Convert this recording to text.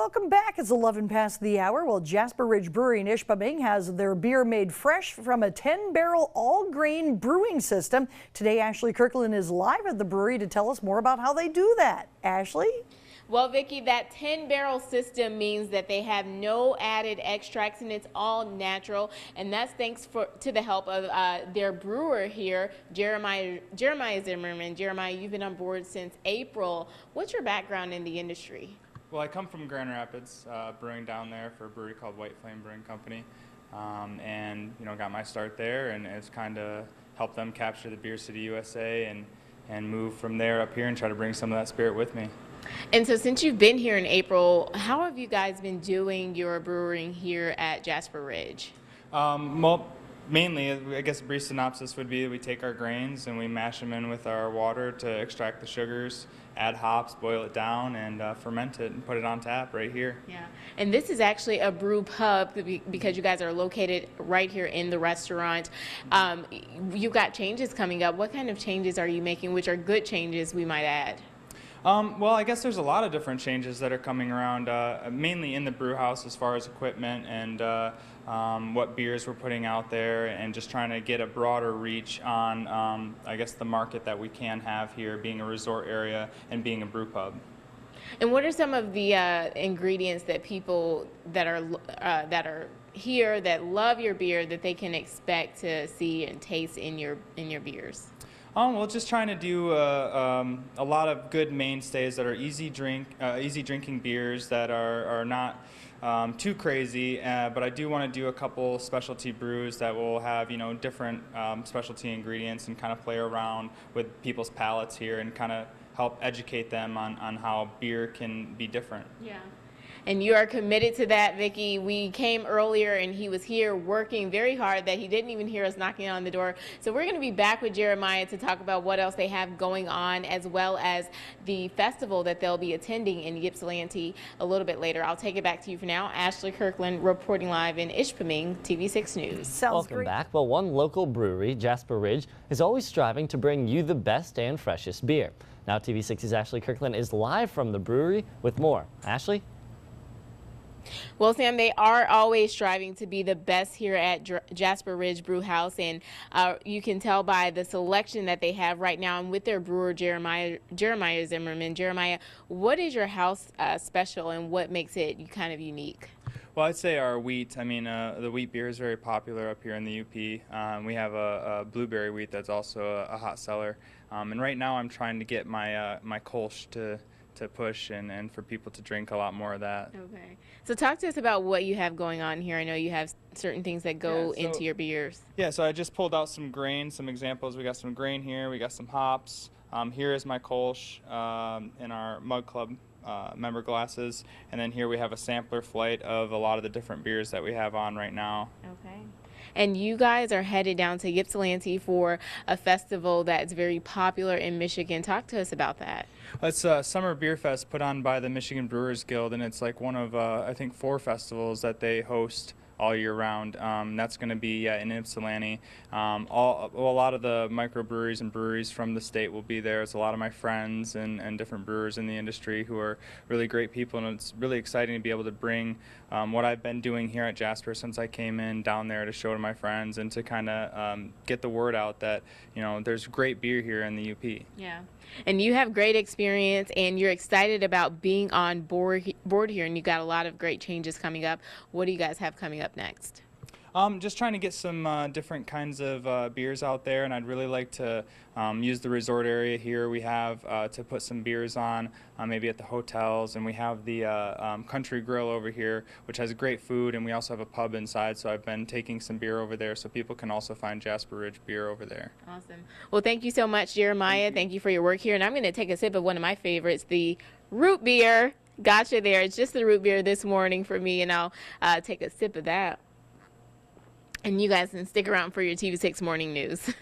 Welcome back. It's 11 past the hour. Well, Jasper Ridge Brewery in Ishpeming has their beer made fresh from a 10-barrel all-grain brewing system. Today, Ashley Kirkland is live at the brewery to tell us more about how they do that. Ashley? Well, Vicki, that 10-barrel system means that they have no added extracts and it's all natural. And that's thanks to the help of their brewer here, Jeremiah Zimmerman. Jeremiah, you've been on board since April. What's your background in the industry? Well, I come from Grand Rapids, brewing down there for a brewery called White Flame Brewing Company, and got my start there, and it's kind of helped them capture the Beer City USA and move from there up here and try to bring some of that spirit with me. And so since you've been here in April, how have you guys been doing your brewing here at Jasper Ridge? Well, mainly, I guess a brief synopsis would be that we take our grains and we mash them in with our water to extract the sugars, add hops, boil it down, and ferment it and put it on tap right here. Yeah, and this is actually a brew pub because you guys are located right here in the restaurant. You've got changes coming up. What kind of changes are you making, which are good changes, we might add? Well, I guess there's a lot of different changes that are coming around, mainly in the brew house as far as equipment and what beers we're putting out there, and just trying to get a broader reach on, I guess, the market that we can have here, being a resort area and being a brew pub. And what are some of the ingredients that people that are here that love your beer that they can expect to see and taste in your beers? Well, just trying to do a lot of good mainstays that are easy drinking beers that are not too crazy, but I do want to do a couple specialty brews that will have different specialty ingredients and kind of play around with people's palates here and kind of help educate them on how beer can be different. Yeah. And you are committed to that, Vicki. We came earlier and he was here working very hard that he didn't even hear us knocking on the door. So we're going to be back with Jeremiah to talk about what else they have going on, as well as the festival that they'll be attending in Ypsilanti a little bit later. I'll take it back to you for now. Ashley Kirkland reporting live in Ishpeming, TV6 News. Welcome back. Well, one local brewery, Jasper Ridge, is always striving to bring you the best and freshest beer. Now TV6's Ashley Kirkland is live from the brewery with more. Ashley? Well, Sam, they are always striving to be the best here at Jasper Ridge Brew House, and you can tell by the selection that they have right now, and with their brewer, Jeremiah Zimmerman. Jeremiah, what is your house special, and what makes it kind of unique? Well, I'd say our wheat. I mean, the wheat beer is very popular up here in the UP. We have a blueberry wheat that's also a hot seller, and right now I'm trying to get my my Kolsch to push and for people to drink a lot more of that. Okay. So talk to us about what you have going on here. I know you have certain things that go into your beers. Yeah, so I just pulled out some grain, some examples. We got some grain here, we got some hops. Here is my Kolsch in our Mug Club member glasses. And then here we have a sampler flight of a lot of the different beers that we have on right now. Okay. And you guys are headed down to Ypsilanti for a festival that's very popular in Michigan. Talk to us about that. It's a Summer Beer Fest put on by the Michigan Brewers Guild, and it's like one of, I think, 4 festivals that they host all year round. That's going to be in Ypsilanti. A lot of the microbreweries and breweries from the state will be there. It's a lot of my friends and different brewers in the industry who are really great people, and it's really exciting to be able to bring what I've been doing here at Jasper since I came in down there to show to my friends and to kind of get the word out that there's great beer here in the UP. Yeah, and you have great experience, and you're excited about being on board here, and you got a lot of great changes coming up. What do you guys have coming up next? Just trying to get some different kinds of beers out there, and I'd really like to use the resort area here we have to put some beers on, maybe at the hotels, and we have the Country Grill over here, which has great food, and we also have a pub inside, so I've been taking some beer over there so people can also find Jasper Ridge beer over there. Awesome. Well, thank you so much, Jeremiah. Thank you for your work here, and I'm going to take a sip of one of my favorites, the root beer. Gotcha there. It's just the root beer this morning for me, and I'll take a sip of that. And you guys can stick around for your TV6 morning news.